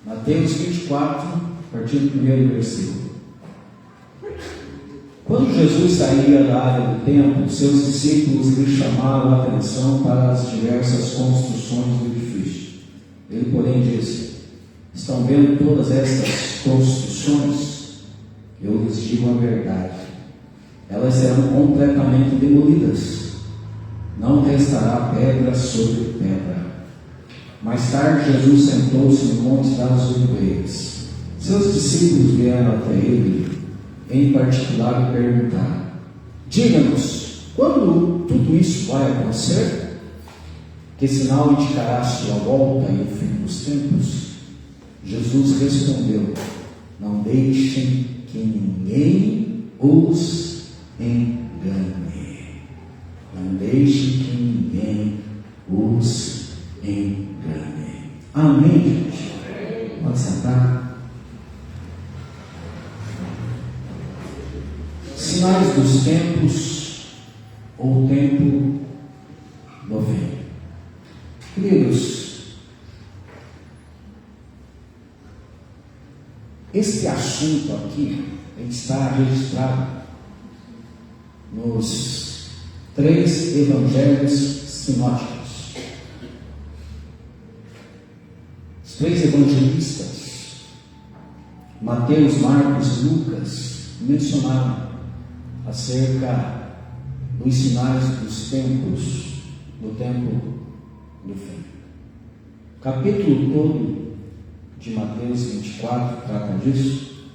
Mateus 24, a partir do primeiro versículo. Quando Jesus saía da área do templo, seus discípulos lhe chamaram a atenção para as diversas construções do edifício. Ele, porém, disse: estão vendo todas estas construções? Eu lhes digo a verdade. Elas serão completamente demolidas. Não restará pedra sobre pedra. Mais tarde, Jesus sentou-se no Monte das Oliveiras. Seus discípulos vieram até ele, em particular, e perguntaram: diga-nos, quando tudo isso vai acontecer? Que sinal indicará a sua volta e o fim dos tempos? Jesus respondeu: não deixem que ninguém os engane. Não deixem que ninguém os engane. Amém, gente? Pode sentar. Sinais dos tempos, ou tempo do fim. Queridos, este assunto aqui está registrado nos 3 evangelhos sinóticos. Os 3 evangelistas, Mateus, Marcos e Lucas, mencionaram acerca dos sinais dos tempos, do tempo do fim. O capítulo todo de Mateus 24 trata disso.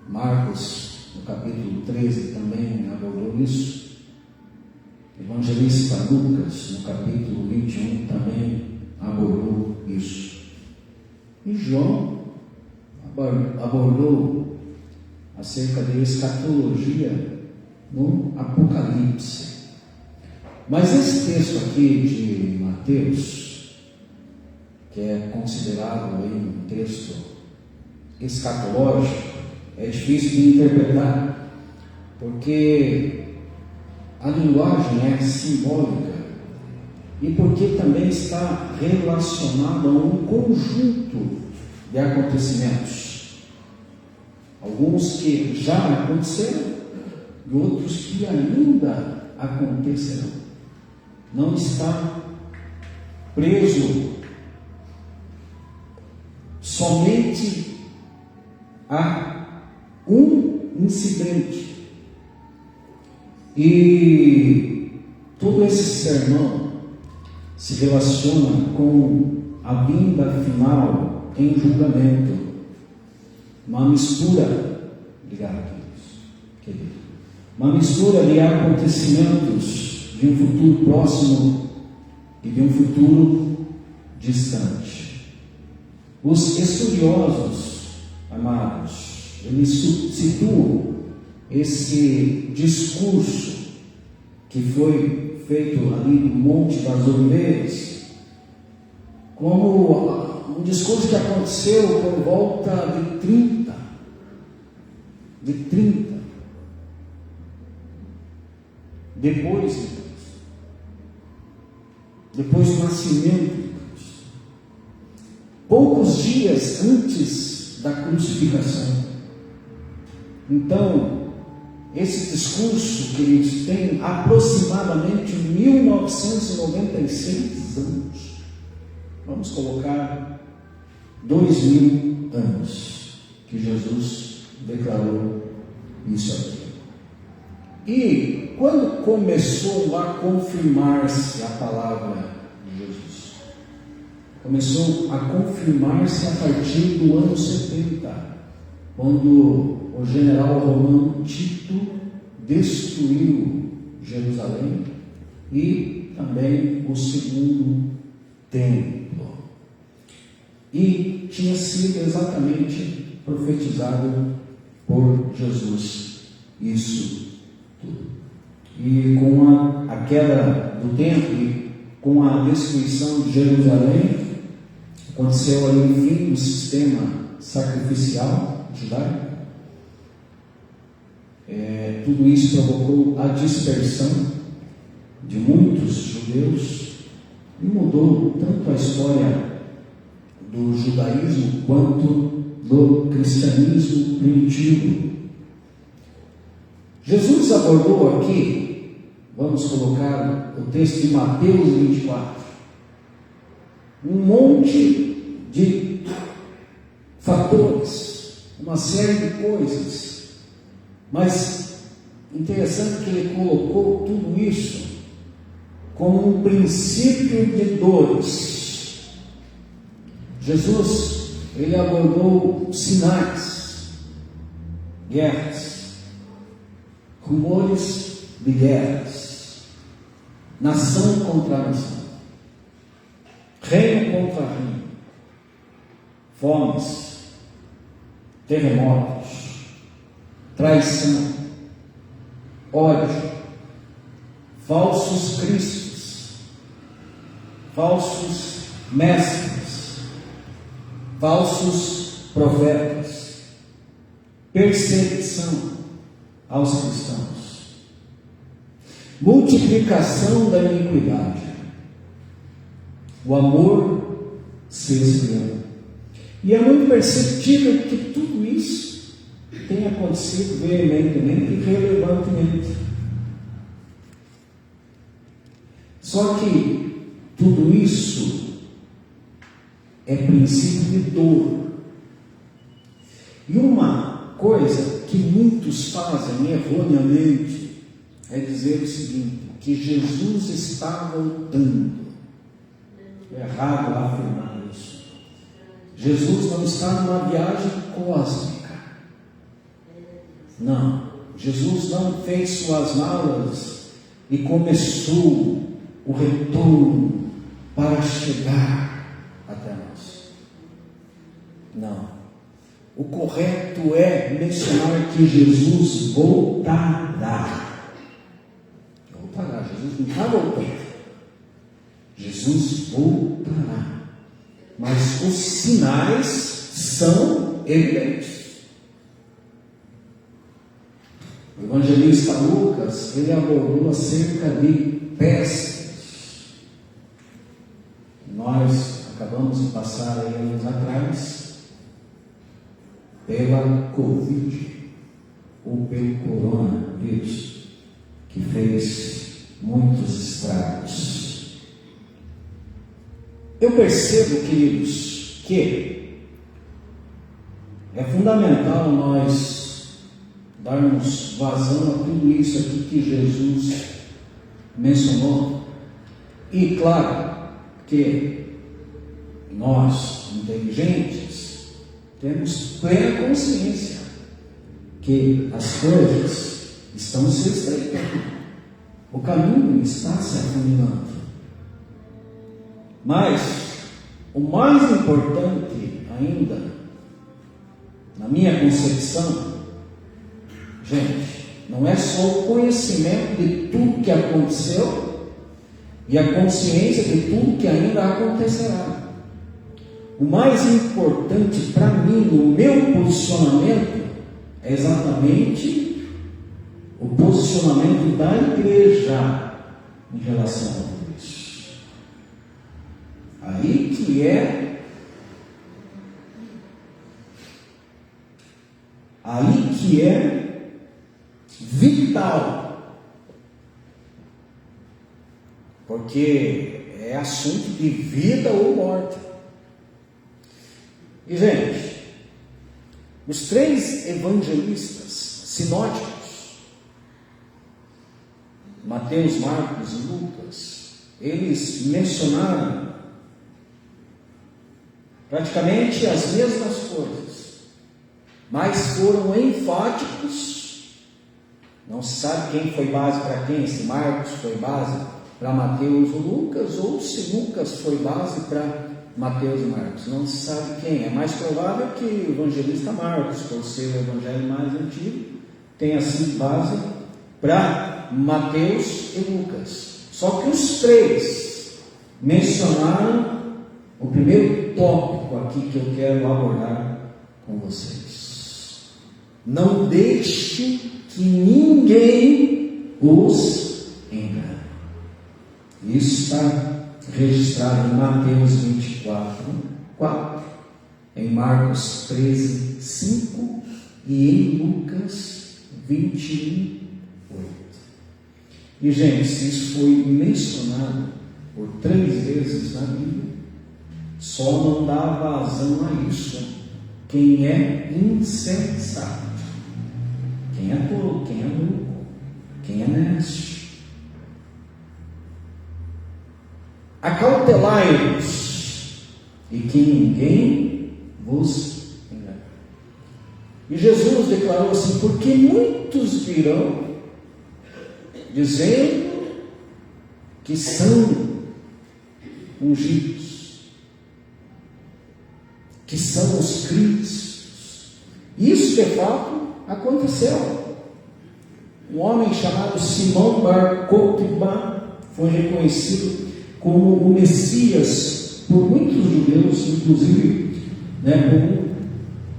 Marcos, no capítulo 13, também abordou isso. Evangelista Lucas, no capítulo 21, também abordou isso. E João abordou acerca de escatologia no Apocalipse. Mas esse texto aqui de Mateus, que é considerado aí um texto escatológico, é difícil de interpretar, porque a linguagem é simbólica e porque também está relacionado a um conjunto de acontecimentos, alguns que já aconteceram e outros que ainda acontecerão. Não está preso somente a um incidente. E todo esse sermão se relaciona com a vinda final em julgamento, uma mistura, obrigado, querido, uma mistura de acontecimentos de um futuro próximo e de um futuro distante. Os estudiosos, amados, eles situam esse discurso que foi feito ali no Monte das Oliveiras como um discurso que aconteceu por volta de 30 depois de Cristo, depois do nascimento de Cristo, poucos dias antes da crucificação. Então, esse discurso, queridos, tem aproximadamente 1996 anos. Vamos colocar 2000 anos que Jesus declarou isso aqui. E quando começou a confirmar-se a palavra de Jesus? Começou a confirmar-se a partir do ano 70, quando o general romano Tito destruiu Jerusalém e também o segundo templo. E tinha sido exatamente profetizado por Jesus isso tudo. E com a queda do templo e com a destruição de Jerusalém, aconteceu ali o fim do sistema sacrificial judaico. Tudo isso provocou a dispersão de muitos judeus e mudou tanto a história do judaísmo quanto do cristianismo primitivo. Jesus abordou aqui, vamos colocar o texto de Mateus 24, um monte de fatores, uma série de coisas, mas interessante que ele colocou tudo isso como um princípio de dores. Jesus, ele abordou sinais, guerras, rumores de guerras, nação contra nação, reino contra reino, fomes, terremotos, traição, ódio, falsos cristos, falsos mestres, falsos profetas, perseguição aos cristãos, multiplicação da iniquidade, o amor se esfriando. E é muito perceptível que tudo isso tem acontecido veementemente e relevantemente. Só que tudo isso é princípio de dor. E uma coisa que muitos fazem erroneamente é dizer o seguinte, que Jesus está voltando. É errado afirmar isso. Jesus não está numa viagem cósmica. Não. Jesus não fez suas malas e começou o retorno para chegar até nós. Não. O correto é mencionar que Jesus voltará. Voltará. Jesus não está voltando. Jesus voltará. Mas os sinais são evidentes. O evangelista Lucas, ele abordou acerca de pestes. Nós acabamos de passar aí anos atrás pela Covid ou pelo coronavírus, que fez muitos estragos. Eu percebo, queridos, que é fundamental nós darmos vazão a tudo isso aqui que Jesus mencionou. E claro que nós, inteligentes, temos plena consciência que as coisas estão se estreitando, o caminho está se afunilando. Mas o mais importante ainda, na minha concepção, gente, não é só o conhecimento de tudo que aconteceu e a consciência de tudo que ainda acontecerá. O mais importante para mim, no meu posicionamento, é exatamente o posicionamento da igreja em relação a tudo isso. Aí que é vital, porque é assunto de vida ou morte. E gente, os três evangelistas sinóticos, Mateus, Marcos e Lucas, eles mencionaram praticamente as mesmas coisas, mas foram enfáticos. Não se sabe quem foi base para quem, se Marcos foi base para Mateus ou Lucas, ou se Lucas foi base para Mateus e Marcos. Não se sabe quem. É mais provável que o evangelista Marcos, por ser o evangelho mais antigo, tenha sido base para Mateus e Lucas. Só que os três mencionaram o primeiro tópico aqui que eu quero abordar com vocês. Não deixe que ninguém os engane. Isso está registrado em Mateus 24, 4. Marcos 13, 5 e em Lucas 21, 8. E, gente, se isso foi mencionado por 3 vezes na Bíblia, só não dá vazão a isso quem é insensato, quem é tolo, quem é louco, quem é neste. Acautelai-vos, e que ninguém vos engane. E Jesus declarou assim: porque muitos virão dizendo que são ungidos, que são os Cristos. Isso de fato aconteceu. Um homem chamado Simão Bar Kokhba foi reconhecido como o Messias por muitos judeus, inclusive por um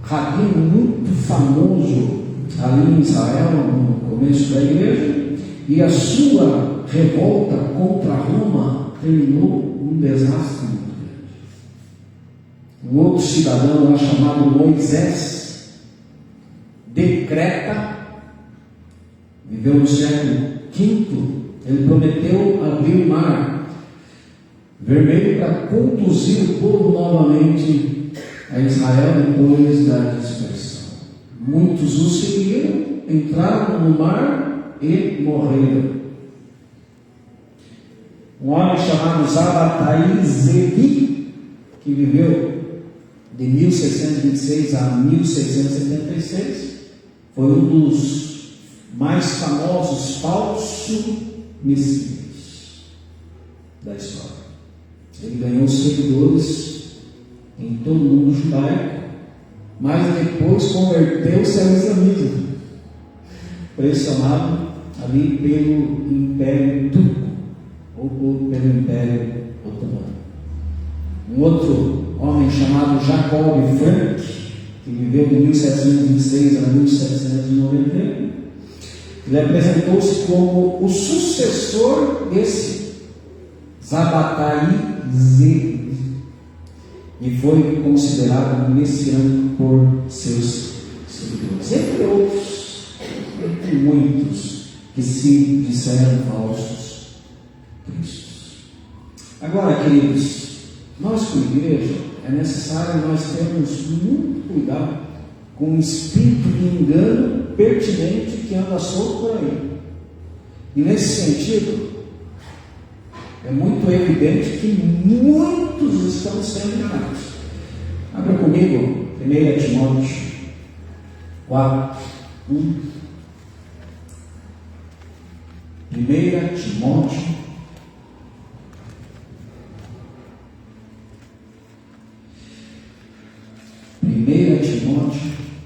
rabino muito famoso ali em Israel, no começo da igreja, e a sua revolta contra Roma terminou um desastre muito grande. Um outro cidadão lá chamado Moisés decreta, viveu no século V, ele prometeu abrir o mar Vermelho para conduzir o povo novamente a Israel depois da dispersão. Muitos o seguiram, entraram no mar e morreram. Um homem chamado Zabatai Zevi, que viveu de 1626 a 1676, foi um dos mais famosos falsos messias da história. Ele ganhou seguidores em todo o mundo judaico, mas depois converteu-se ao islamismo, pressionado ali pelo Império Turco ou pelo Império Otomano. Um outro homem chamado Jacob Frank, que viveu de 1726 a 1791, ele apresentou-se como o sucessor desse Zabatai Zevi e foi considerado messiânico por seus seguidores, entre outros, entre muitos que se disseram falsos cristos. Agora, queridos, nós como igreja é necessário nós termos muito cuidado com o espírito de engano pertinente que anda solto por aí. E nesse sentido, é muito evidente que muitos estão sendo enganados. Abra comigo 1 Timóteo 4, 1. 1 Timóteo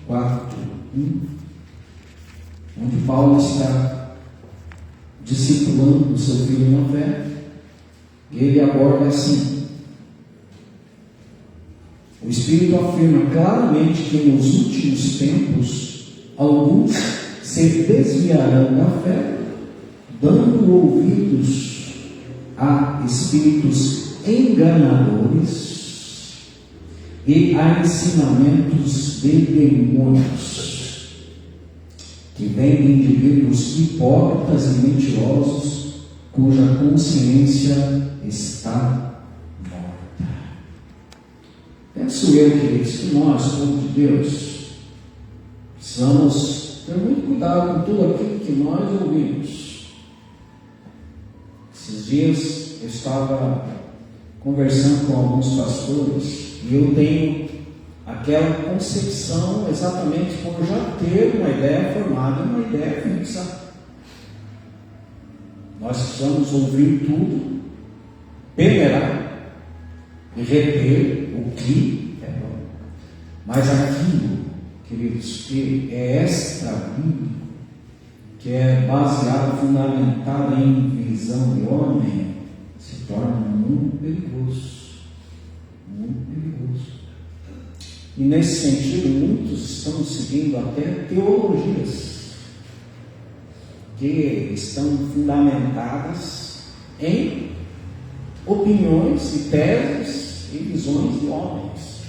4, 1, onde Paulo está discipulando o seu filho na fé. E ele aborda assim: o Espírito afirma claramente que nos últimos tempos alguns se desviarão da fé, dando ouvidos a espíritos enganadores e a ensinamentos de demônios, que vêm de indivíduos hipócritas e mentirosos, cuja consciência está morta. Penso eu, queridos, que nós, povo de Deus, precisamos ter muito cuidado com tudo aquilo que nós ouvimos. Esses dias eu estava conversando com alguns pastores e eu tenho aquela concepção exatamente por já ter uma ideia formada, uma ideia fixa. Nós precisamos ouvir tudo, peneirar e reter o que é bom. Mas aquilo, queridos, que é extra bíblico, que é baseado, fundamentado em visão de homem, se torna muito perigoso. Muito perigoso. E nesse sentido, muitos estão seguindo até teologias que estão fundamentadas em opiniões e teses e visões de homens.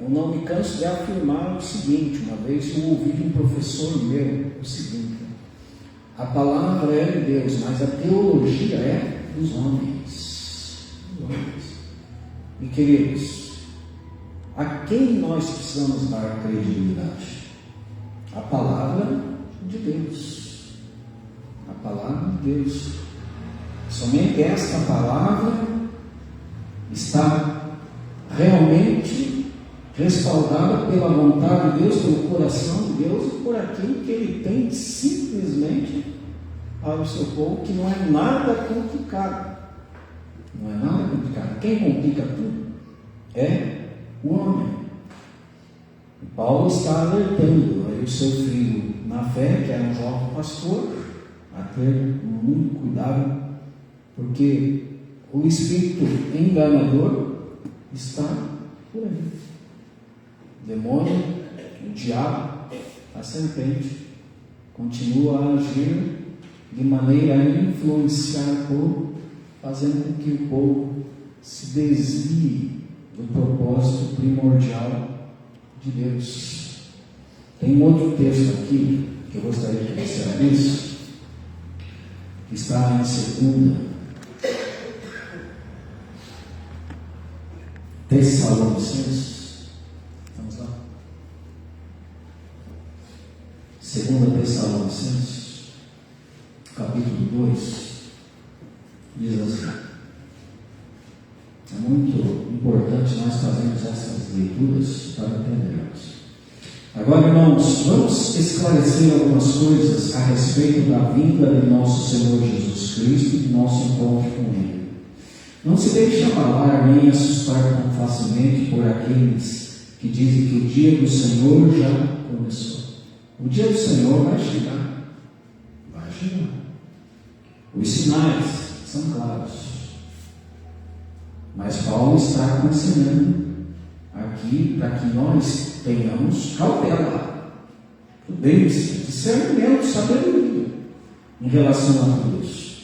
eu não me canso de afirmar o seguinte: uma vez eu ouvi de um professor meu o seguinte: a palavra é de Deus, mas a teologia é dos homens. E queridos, a quem nós precisamos dar credibilidade? A palavra de Deus. A palavra de Deus. Somente esta palavra está realmente respaldada pela vontade de Deus, pelo coração de Deus e por aquilo que Ele tem simplesmente para o seu povo, que não é nada complicado. Não é nada complicado. Quem complica tudo é o homem. E Paulo está alertando aí o seu filho na fé, que era um jovem pastor, a ter muito cuidado, porque o espírito enganador está por aí. O demônio, o diabo, a serpente, continua a agir de maneira a influenciar o povo, fazendo com que o povo se desvie do propósito primordial de Deus. Tem um outro texto aqui que eu gostaria que você abrisse, que está em 2 Tessalonicenses. Vamos lá. 2 Tessalonicenses, capítulo 2, diz assim. É muito importante nós fazermos essas leituras para entendermos. Agora, irmãos, vamos esclarecer algumas coisas a respeito da vinda de nosso Senhor Jesus Cristo e de nosso encontro com Ele. Não se deixe abalar nem assustar tão facilmente por aqueles que dizem que o dia do Senhor já começou. O dia do Senhor vai chegar. Vai chegar. Os sinais são claros. Mas Paulo está aconselhando aqui para que nós tenhamos cautela, prudência, discernimento, sabedoria em relação a tudo isso.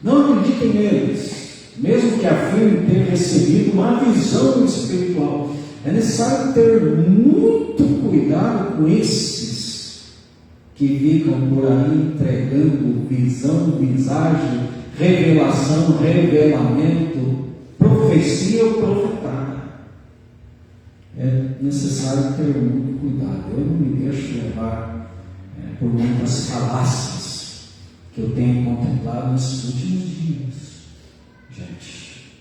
Não acreditem neles, mesmo que afirmem ter recebido uma visão espiritual. É necessário ter muito cuidado com esses que ficam por aí entregando visão, visagem, revelação, revelamento, profecia ou profetada. É necessário ter muito cuidado. Eu não me deixo levar por muitas falácias que eu tenho contemplado nesses últimos dias. Gente,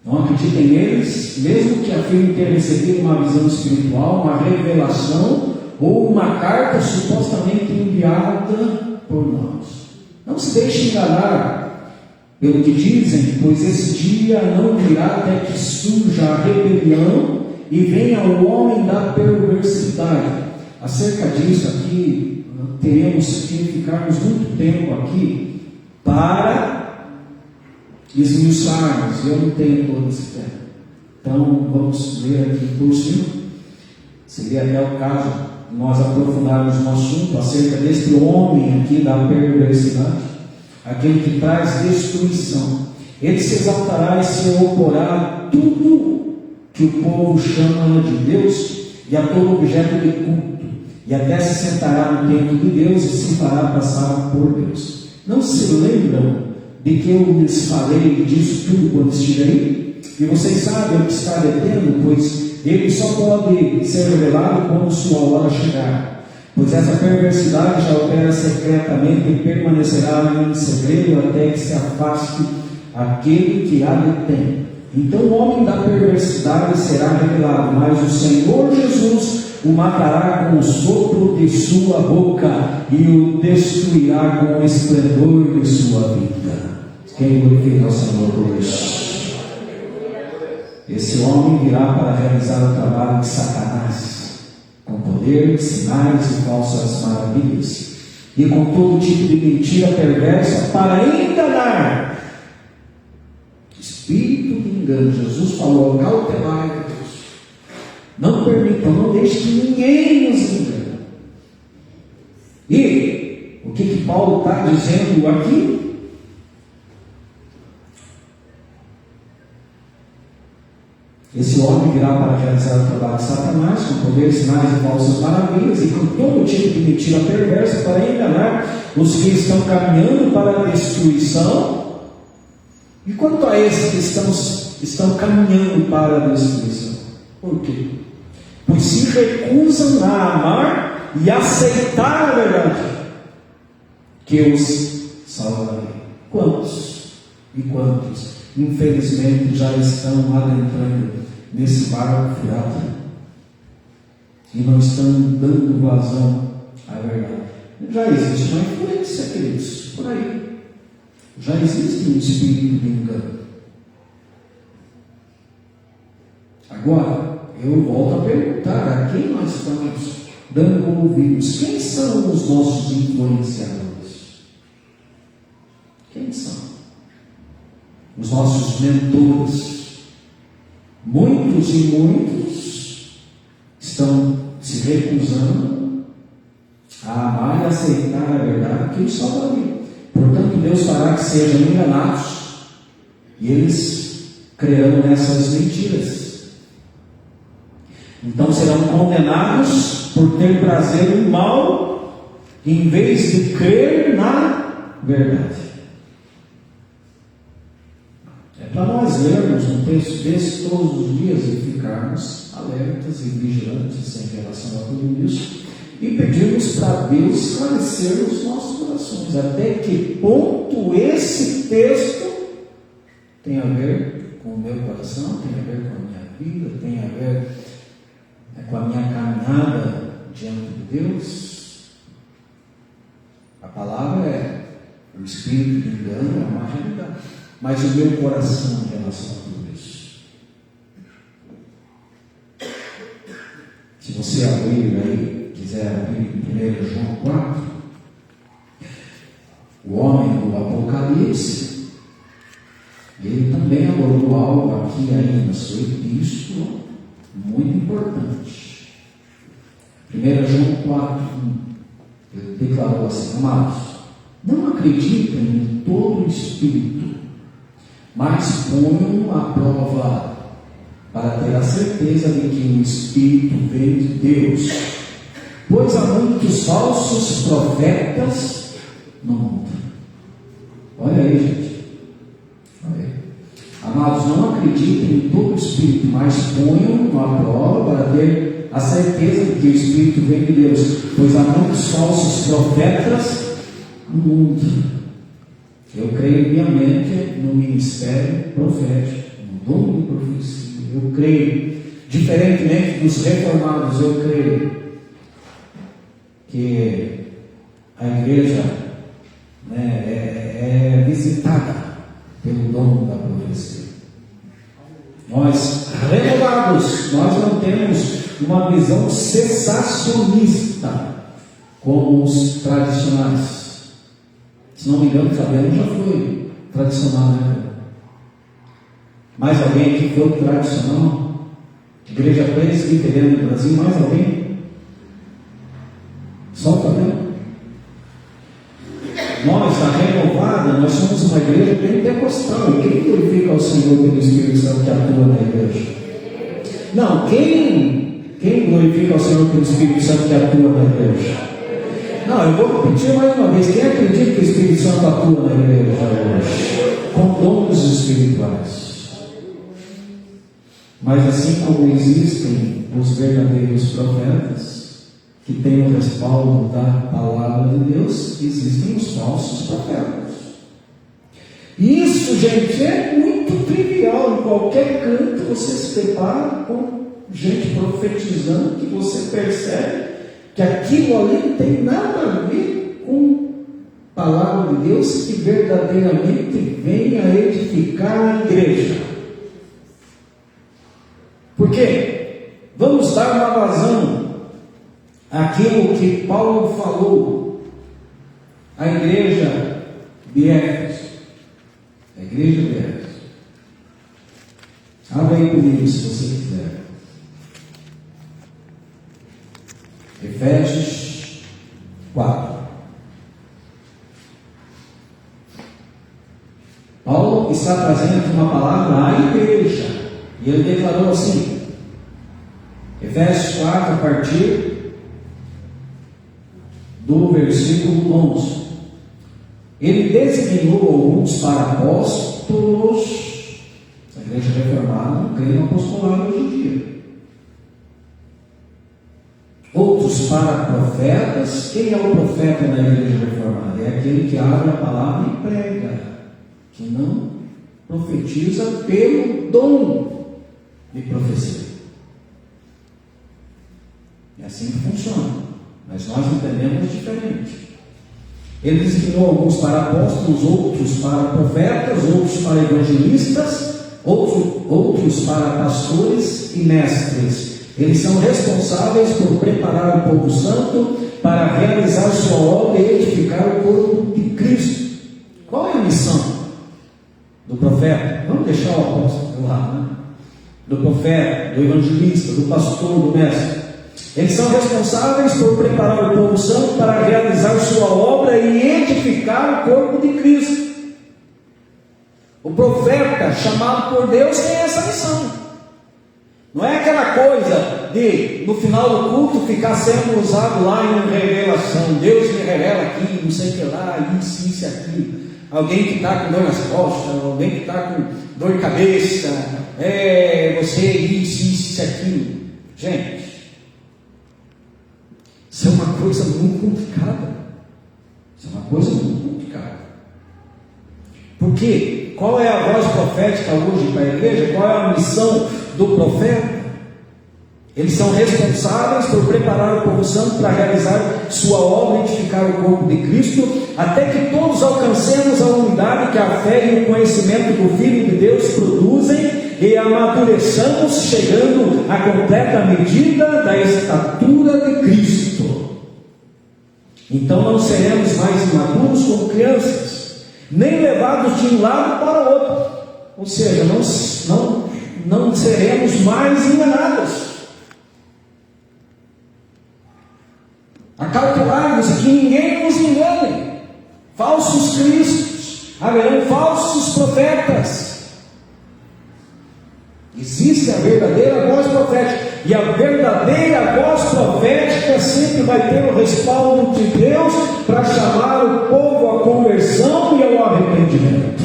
não acreditem neles, mesmo que afirmem ter recebido uma visão espiritual, uma revelação ou uma carta supostamente enviada por nós. Não se deixe enganar pelo que dizem, pois esse dia não virá até que surja a rebelião e venha o homem da perversidade. Acerca disso aqui, teremos que ficarmos muito tempo aqui para esmiuçarmos. Eu não tenho todo esse tempo. Então, vamos ler aqui por cima. Seria até o caso de nós aprofundarmos no assunto acerca deste homem aqui da perversidade, aquele que traz destruição. Ele se exaltará e se oporá a tudo que o povo chama de Deus e a todo objeto de culto, e até se sentará no templo de Deus e se fará passar por Deus. Não se lembram de que eu lhes falei disso tudo quando estive? E vocês sabem o que está detendo, pois ele só pode ser revelado quando sua hora chegar. Pois essa perversidade já opera secretamente e permanecerá em segredo até que se afaste aquele que a detém. Então o homem da perversidade será revelado, mas o Senhor Jesus o matará com o sopro de sua boca e o destruirá com o esplendor de sua vida. Quem glorifica ao Senhor por isso? Esse homem virá para realizar o trabalho de Satanás, com poder, sinais e falsas maravilhas, e com todo tipo de mentira perversa para enganar. Espírito de engano. Jesus falou: cautelai-vos. Não permitam, não deixe que ninguém nos engane. E o que Paulo está dizendo aqui? Esse homem virá para realizar o trabalho de Satanás, com poder, sinais e falsas maravilhas, e com todo tipo de mentira perversa, para enganar os que estão caminhando para a destruição. E quanto a esses que estão caminhando para a destruição? Por quê? Pois se recusam a amar e aceitar a verdade, que os salvarei. Quantos e quantos, infelizmente, já estão adentrando nesse barco furado e não estão dando vazão à verdade? Já existe uma influência, queridos, por aí. Já existe um espírito de engano. Agora, eu volto a perguntar: a quem nós estamos dando ouvidos? Quem são os nossos influenciadores? Quem são? Os nossos mentores. Muitos e muitos estão se recusando a amar e aceitar a verdade que os salvaria. Portanto, Deus fará que sejam enganados e eles crerão nessas mentiras. Então serão condenados por ter prazer no mal, em vez de crer na verdade. É para nós lermos um texto desse todos os dias e ficarmos alertas e vigilantes em relação a tudo isso, e pedirmos para Deus esclarecer os nossos corações. Até que ponto esse texto tem a ver com o meu coração, tem a ver com a minha vida, tem a ver com a minha caminhada diante de Deus. A palavra é o espírito de engano, é uma realidade, mas o meu coração em relação a tudo isso. Se você abrir aí, quiser abrir em 1 João 4, o homem do Apocalipse, ele também abordou algo aqui aí na sua epístola muito importante. 1 João 4, ele declarou assim: amados, não acreditem em todo espírito, mas ponham à prova para ter a certeza de que o Espírito vem de Deus, pois há muitos falsos profetas no mundo. Olha aí, gente. Olha aí. Amados, não acreditem em todo espírito, mas ponham à prova para ter a certeza de que o Espírito vem de Deus, pois há muitos falsos profetas no mundo. Eu creio piamente no ministério profético, no dom de profecia. Eu creio, diferentemente dos reformados, eu creio que a igreja é visitada pelo dom da profecia. Nós, renovados, nós não temos uma visão cessacionista como os tradicionais. Se não me engano, Fabiano já foi tradicional, né? Mais alguém aqui foi tradicional? Igreja presbiteriana do Brasil, mais alguém? Só o Fabiano? Nós, a renovada, nós somos uma igreja pentecostal. E quem glorifica ao Senhor pelo Espírito Santo que atua na igreja? Não, quem glorifica ao Senhor pelo Espírito Santo que atua na igreja? Não, eu vou repetir mais uma vez. Quem acredita que o Espírito Santo atua na igreja hoje? Com dons espirituais. Mas assim como existem os verdadeiros profetas, que têm o respaldo da palavra de Deus, existem os falsos profetas. Isso, gente, é muito trivial. Em qualquer canto você se depara com gente profetizando, que você percebe que aquilo ali não tem nada a ver com a palavra de Deus, que verdadeiramente vem a edificar a igreja. Por quê? Vamos dar uma vazão àquilo que Paulo falou à igreja de Éfeso. A igreja de Éfeso. Abra aí comigo, se você quiser. Efésios 4. Paulo está trazendo aqui uma palavra à igreja. E Ele declarou assim, Efésios 4, a partir do versículo 11. Ele designou alguns para apóstolos. A igreja reformada não crê no apostolado hoje em dia. Outros para profetas. Quem é o profeta na igreja reformada? É aquele que abre a palavra e prega, que não profetiza pelo dom de profecia. É assim que funciona, mas nós entendemos diferente. Ele designou alguns para apóstolos, outros para profetas, outros para evangelistas, outros para pastores e mestres. Eles são responsáveis por preparar o povo santo para realizar sua obra e edificar o corpo de Cristo. Qual é a missão do profeta? Vamos deixar o apóstolo lá, né? Do profeta, do evangelista, do pastor, do mestre. Eles são responsáveis por preparar o povo santo para realizar sua obra e edificar o corpo de Cristo. O profeta chamado por Deus tem essa missão. Não é aquela coisa de, no final do culto, ficar sendo usado lá em revelação. Deus me revela aqui, não sei o que lá, isso, aquilo. Alguém que está com dor nas costas, alguém que está com dor de cabeça, você, isso, aquilo. Gente, isso é uma coisa muito complicada. Isso é uma coisa muito complicada. Por quê? Qual é a voz profética hoje para a igreja? Qual é a missão do profeta? Eles são responsáveis por preparar o povo santo para realizar sua obra e edificar o corpo de Cristo, até que todos alcancemos a unidade que a fé e o conhecimento do Filho de Deus produzem e amadureçamos, chegando à completa medida da estatura de Cristo. Então não seremos mais imaduros como crianças, nem levados de um lado para o outro, ou seja, não seremos mais enganados. Acautelai-vos que ninguém nos engane. Falsos cristos, haverão falsos profetas. Existe a verdadeira voz profética, e a verdadeira voz profética sempre vai ter o respaldo de Deus para chamar o povo à conversão e ao arrependimento.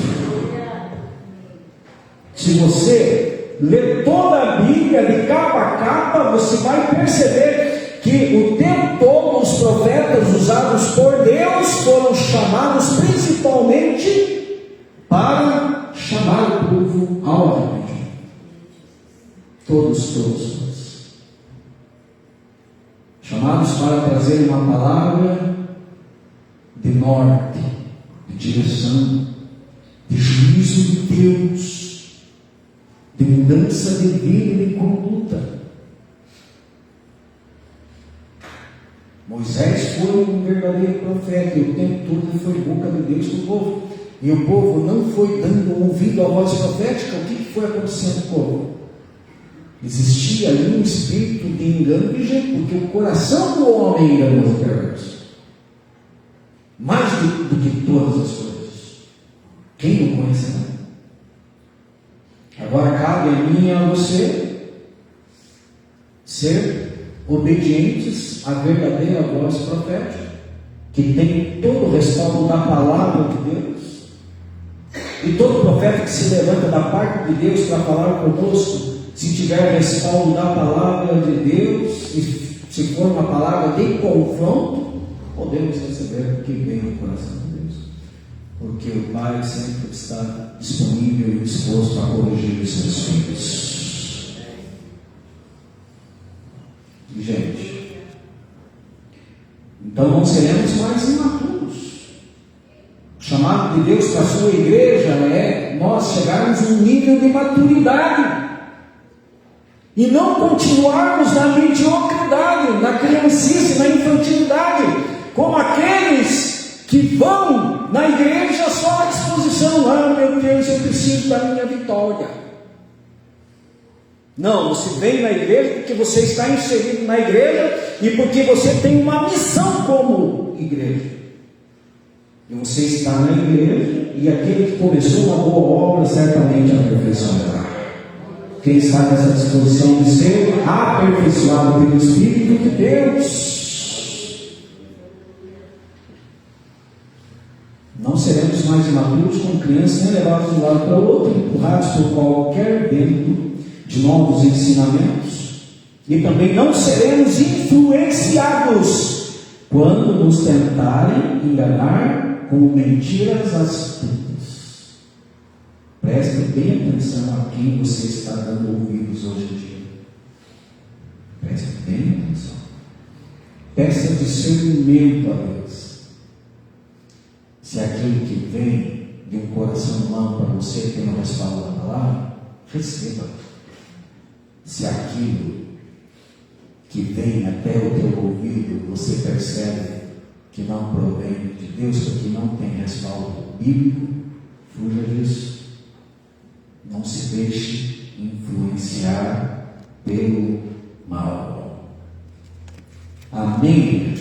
Se você ler toda a Bíblia de capa a capa, você vai perceber que o tempo todo os profetas usados por Deus foram chamados principalmente para chamar o povo ao arrependimento. Todos. Chamados para trazer uma palavra de norte, de direção, de juízo de Deus, de mudança de vida e de conduta. Moisés foi um verdadeiro profeta, e o tempo todo ele foi boca de Deus para o povo. E o povo não foi dando ouvido à voz profética. O que foi acontecendo com o povo? Existia ali um espírito de engano e jeito, porque o coração do homem é enganoso e perverso. Mais do que todas as coisas. Quem não conhece nada? Agora cabe a mim e a você ser obedientes à verdadeira voz profética, que tem todo o respaldo da palavra de Deus. E todo profeta que se levanta da parte de Deus para falar conosco, se tiver respaldo da palavra de Deus, e se for uma palavra de confronto, podemos receber o que vem no coração de Deus, porque o Pai sempre está disponível e disposto a corrigir os seus filhos. E, gente, então não seremos mais imaturos. O chamado de Deus para a sua igreja é nós chegarmos a um nível de maturidade e não continuarmos na mediocridade, na criancice, na infantilidade, como aqueles que vão na igreja só à disposição. Meu Deus, eu preciso da minha vitória. Não, você vem na igreja porque você está inserido na igreja e porque você tem uma missão como igreja. E você está na igreja, e aquele que começou uma boa obra certamente a aperfeiçoará. Quem está nessa disposição de ser aperfeiçoado pelo Espírito de Deus. Não seremos mais imaturos como crianças, nem levados de um lado para o outro, empurrados por qualquer vento de novos ensinamentos. E também não seremos influenciados quando nos tentarem enganar com mentiras astutas. Preste bem atenção a quem você está dando ouvidos hoje em dia. Preste bem atenção. Peça discernimento a Deus. Se aquilo que vem de um coração humano para você tem o respaldo da palavra, receba. Se aquilo que vem até o teu ouvido você percebe que não provém de Deus, porque não tem respaldo bíblico, fuja disso. Não se deixe influenciar pelo mal. Amém.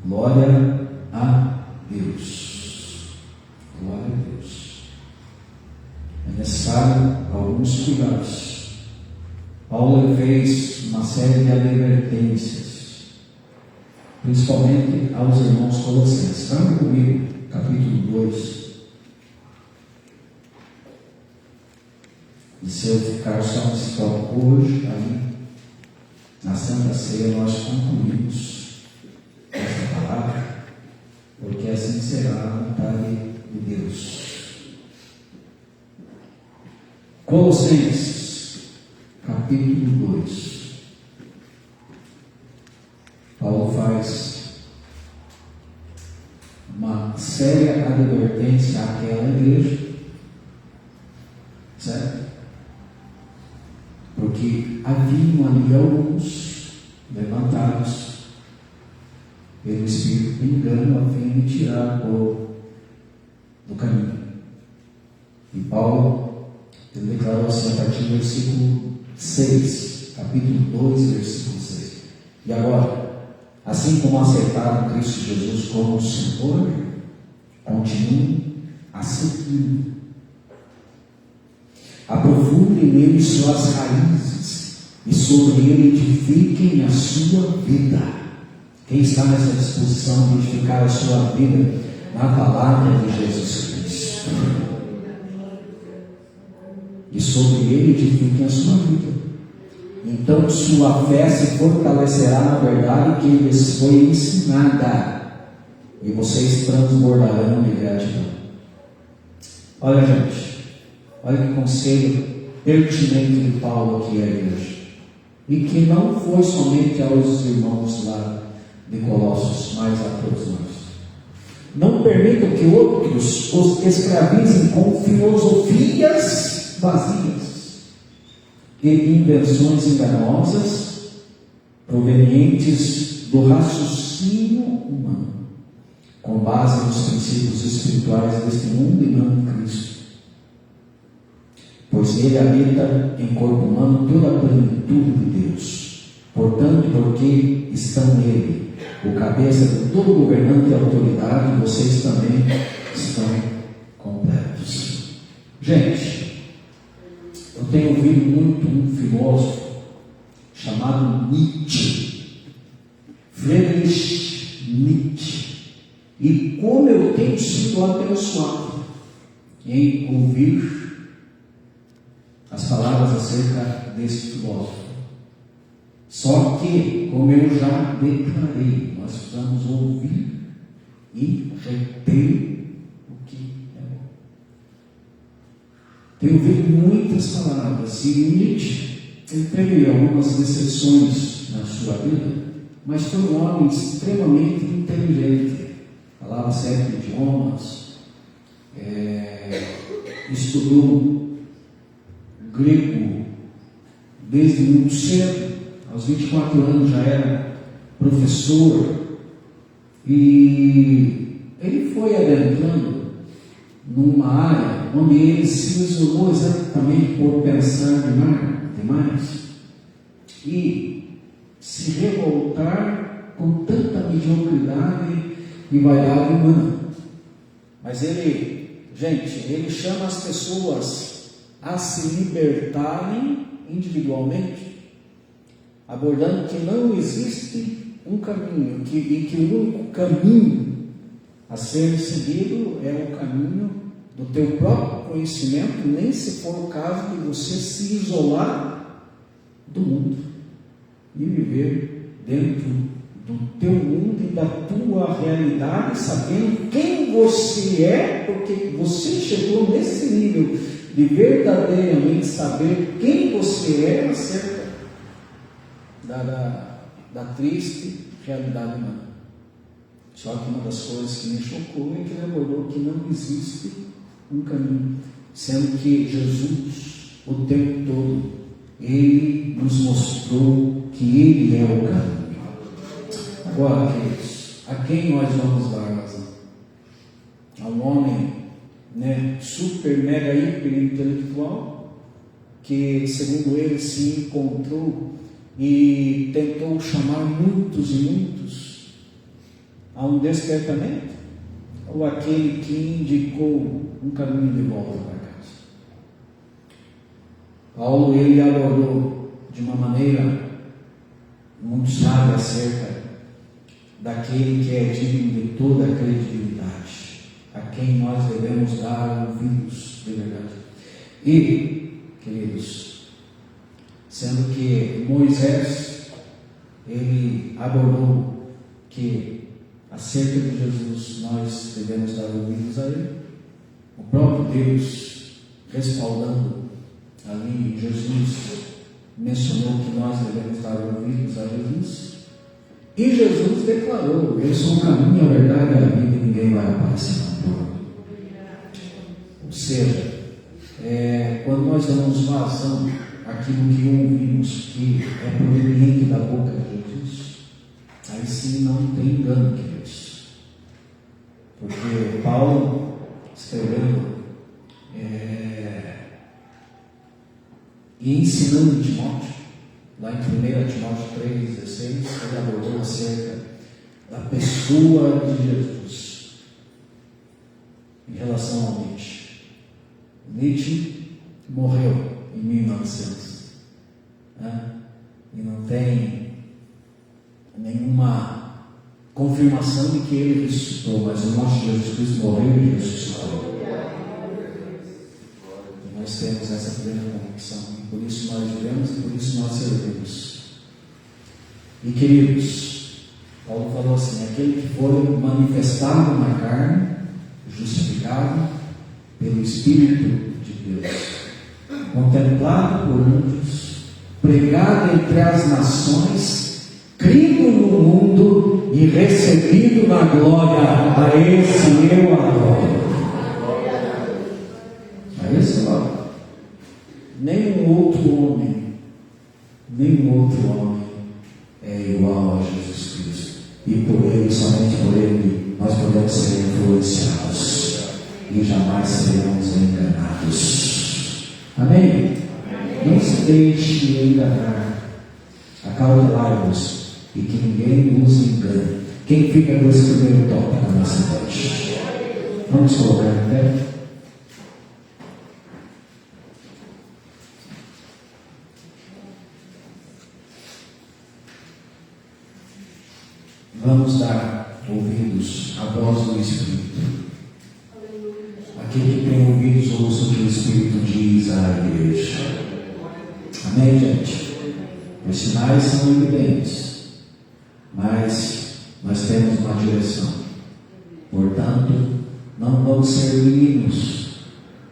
Glória a Deus. Glória a Deus. É necessário alguns cuidados. Paulo fez uma série de advertências, principalmente aos irmãos colossenses. Vamos comigo, capítulo 2. E se eu ficar só nesse tópico hoje, aí, na Santa Ceia, nós concluímos esta palavra, porque assim será a vontade de Deus. Colossenses, capítulo 2. Paulo faz uma séria advertência àquela igreja, certo? Porque haviam ali alguns levantados pelo Espírito de engano a fim de tirar o povo do caminho. E Paulo declarou assim a partir do versículo 6, capítulo 2, versículo 6. E agora, assim como aceitaram Cristo Jesus como Senhor, continuem a seguir. Aprofundem nele suas raízes e sobre ele edifiquem a sua vida. Quem está nessa disposição de edificar a sua vida na palavra de Jesus Cristo? E sobre ele edifiquem a sua vida. Então sua fé se fortalecerá na verdade que lhes foi ensinada, e vocês transbordarão de gratidão. Olha, gente. Olha que conselho pertinente de Paulo aqui à igreja. E que não foi somente aos irmãos lá de Colossos, mas a todos nós. Não permitam que outros os escravizem com filosofias vazias e invenções enganosas provenientes do raciocínio humano, com base nos princípios espirituais deste mundo e não de Cristo. Pois ele habita em corpo humano toda a plenitude de Deus. Portanto, porque estão nele, o cabeça de todo governante e autoridade, vocês também estão completos. Gente, eu tenho ouvido muito um filósofo chamado Nietzsche, Friedrich Nietzsche, e como eu tenho sido abençoado em ouvir as palavras acerca desse filósofo. Só que, como eu já declarei, nós precisamos ouvir e reter o que é bom. Tenho ouvido muitas palavras, e Nietzsche, ele teve algumas decepções na sua vida, mas foi um homem extremamente inteligente, falava 7 idiomas, estudou grego desde muito cedo, aos 24 anos já era professor, e ele foi adentrando numa área onde ele se isolou exatamente por pensar demais e se revoltar com tanta mediocridade e vaidade humana. Mas ele chama as pessoas a se libertarem individualmente, abordando que não existe um caminho, e que o único caminho a ser seguido é o caminho do teu próprio conhecimento, nem se for o caso de você se isolar do mundo e viver dentro do teu mundo e da tua realidade, sabendo quem você é, porque você chegou nesse nível de verdadeiramente saber quem você é acerca da triste realidade humana. Só que uma das coisas que me chocou é que ele abordou que não existe um caminho, sendo que Jesus, o tempo todo, ele nos mostrou que ele é o caminho. Agora, queridos, a quem nós vamos dar razão? A um homem, super, mega, hiper intelectual, que, segundo ele, se encontrou e tentou chamar muitos e muitos a um despertamento, ou aquele que indicou um caminho de volta para casa? Paulo, ele abordou de uma maneira muito sábia acerca daquele que é digno de toda a credibilidade, a quem nós devemos dar ouvidos de verdade. E, queridos, sendo que Moisés, ele abordou que acerca de Jesus nós devemos dar ouvidos a ele, o próprio Deus respaldando ali, Jesus mencionou que nós devemos dar ouvidos a Jesus. E Jesus declarou: eu sou o caminho, a verdade e a vida, e ninguém vai aparecer na porta. Ou seja, quando nós damos vazão àquilo que ouvimos, que é proveniente da boca de Jesus, aí sim não tem engano, queridos. Porque Paulo, escrevendo e ensinando Timóteo, lá em 1 Timóteo 3,16, ele abordou acerca da pessoa de Jesus em relação ao Nietzsche. Nietzsche morreu em 1900, e não tem nenhuma confirmação de que ele ressuscitou, mas o nosso Jesus Cristo morreu e ressuscitou. E nós temos essa plena convicção. Por isso nós vivemos e por isso nós servimos. E, queridos, Paulo falou assim: aquele que for manifestado na carne, justificado pelo Espírito de Deus, contemplado por muitos, pregado entre as nações, crido no mundo e recebido na glória, a esse eu adoro. A esse eu adoro. Nenhum outro homem é igual a Jesus Cristo, e por ele, somente por ele, nós podemos ser influenciados e jamais seremos enganados. Amém? Não se deixe enganar, acautelai-vos e que ninguém nos engane. Quem fica com esse primeiro toque na nossa noite? Vamos colocar em pé. Vamos dar ouvidos à voz do Espírito. Aquele que tem ouvidos, ouça o que o Espírito diz à igreja. Amém, gente? Os sinais são evidentes, mas nós temos uma direção. Portanto, não vamos ser meninos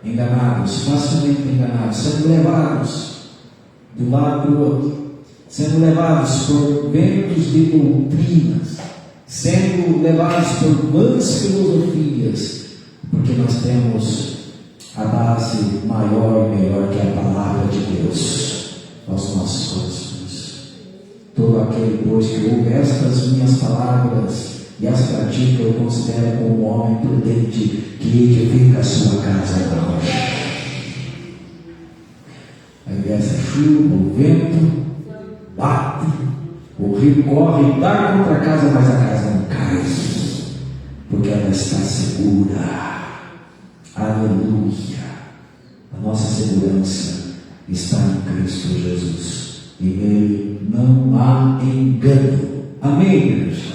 enganados, facilmente enganados, sendo levados de um lado para o outro, sendo levados por ventos de doutrinas, sendo levados por vãs filosofias, porque nós temos a base maior e melhor, que é a palavra de Deus aos nossos corações. Todo aquele, pois, que ouve estas minhas palavras e as pratica, eu considero como um homem prudente que edifica a sua casa na rocha. Aí desce a chuva, o vento bate, o rio corre e dá contra a casa, mas a casa não cai, porque ela está segura. Aleluia. A nossa segurança está em Cristo Jesus. E nele não há engano. Amém, igreja?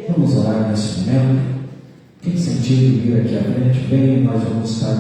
Vamos orar nesse momento. Quem sentir vir aqui à frente, venha, nós vamos estar